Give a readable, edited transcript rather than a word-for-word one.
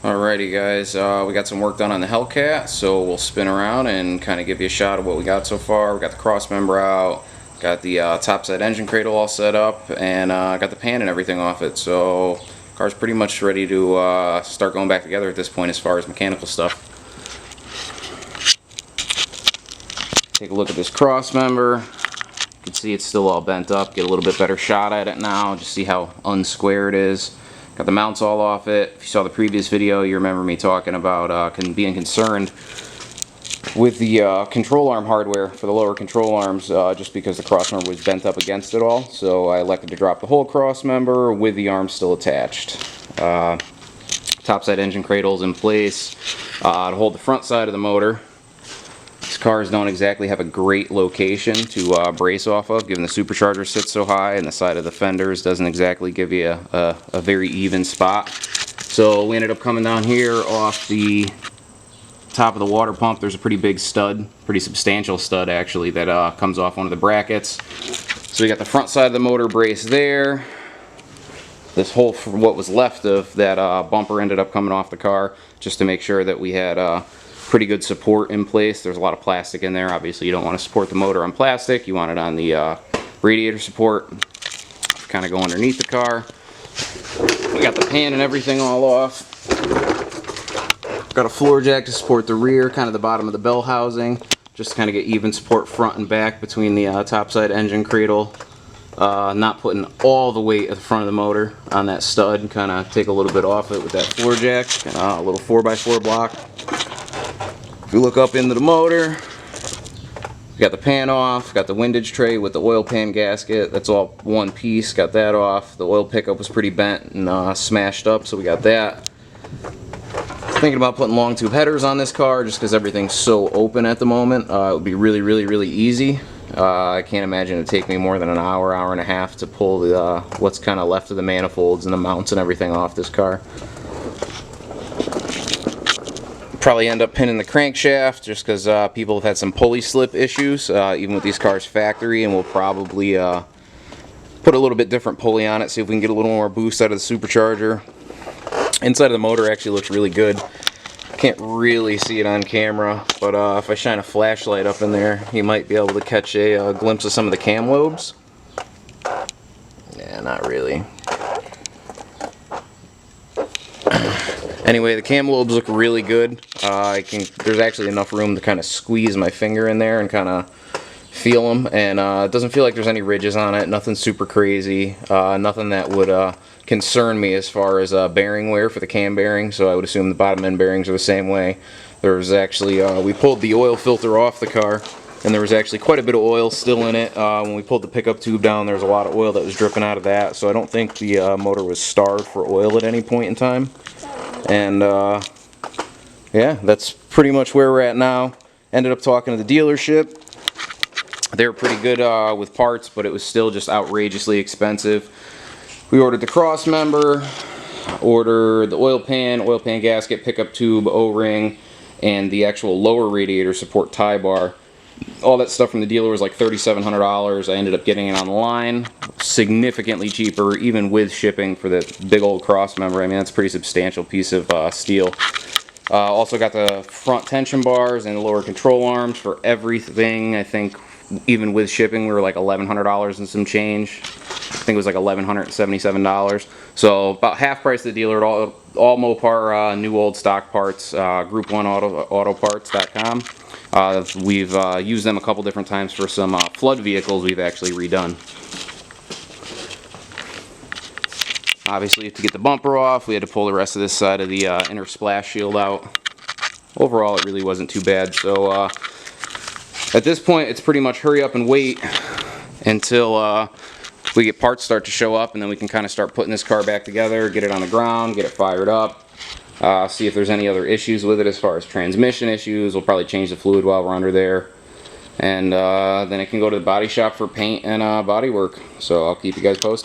Alrighty guys, we got some work done on the Hellcat, so we'll spin around and kind of give you a shot of what we got so far. We got the cross member out, got the topside engine cradle all set up, and got the pan and everything off it. So car's pretty much ready to start going back together at this point as far as mechanical stuff. Take a look at this cross member. You can see it's still all bent up. Get a little bit better shot at it now, just see how unsquare it is. Got the mounts all off it. If you saw the previous video, you remember me talking about being concerned with the control arm hardware for the lower control arms, just because the cross member was bent up against it all. So I elected to drop the whole cross member with the arms still attached. Topside engine cradles in place to hold the front side of the motor. These cars don't exactly have a great location to brace off of, given the supercharger sits so high and the side of the fenders doesn't exactly give you a very even spot. So we ended up coming down here off the top of the water pump. There's a pretty big stud, pretty substantial stud actually, that comes off one of the brackets. So we got the front side of the motor brace there. This whole, what was left of that bumper ended up coming off the car, just to make sure that we had pretty good support in place. There's a lot of plastic in there. Obviously you don't want to support the motor on plastic, you want it on the radiator support. Kind of go underneath the car. We got the pan and everything all off. Got a floor jack to support the rear, kind of the bottom of the bell housing, just to kind of get even support front and back between the topside engine cradle. Not putting all the weight at the front of the motor on that stud, and kind of take a little bit off it with that floor jack. A little 4x4 block. If you look up into the motor, we got the pan off, got the windage tray with the oil pan gasket. That's all one piece, got that off. The oil pickup was pretty bent and smashed up, so we got that. Thinking about putting long tube headers on this car just because everything's so open at the moment. It would be really easy. I can't imagine it'd take me more than an hour and a half to pull the what's kind of left of the manifolds and the mounts and everything off this car. Probably end up pinning the crankshaft just because people have had some pulley slip issues, even with these cars factory, and we'll probably put a little bit different pulley on it, see if we can get a little more boost out of the supercharger. Inside of the motor actually looks really good. Can't really see it on camera, but if I shine a flashlight up in there, you might be able to catch a glimpse of some of the cam lobes. Yeah, not really. Anyway, the cam lobes look really good. There's actually enough room to kind of squeeze my finger in there and kind of feel them, and it doesn't feel like there's any ridges on it. Nothing super crazy. Nothing that would concern me as far as bearing wear for the cam bearing. So I would assume the bottom end bearings are the same way. There's actually we pulled the oil filter off the car, and there was actually quite a bit of oil still in it. When we pulled the pickup tube down, there was a lot of oil that was dripping out of that. So I don't think the motor was starved for oil at any point in time. And yeah, that's pretty much where we're at now. Ended up talking to the dealership. They were pretty good with parts, but it was still just outrageously expensive. We ordered the cross member, ordered the oil pan gasket, pickup tube, O-ring, and the actual lower radiator support tie bar. All that stuff from the dealer was like $3,700. I ended up getting it online, significantly cheaper, even with shipping for the big old cross member. I mean, that's a pretty substantial piece of steel. Also got the front tension bars and the lower control arms for everything. I think even with shipping, we were like $1,100 and some change. I think it was like $1,177. So about half price of the dealer at all Mopar new old stock parts, group1autoparts.com. We've used them a couple different times for some flood vehicles we've actually redone. Obviously, to get the bumper off, we had to pull the rest of this side of the inner splash shield out. Overall, it really wasn't too bad. So at this point, it's pretty much hurry up and wait until we get parts start to show up, and then we can kind of start putting this car back together, get it on the ground, get it fired up. See if there's any other issues with it as far as transmission issues. We'll probably change the fluid while we're under there. And then it can go to the body shop for paint and body work. So I'll keep you guys posted.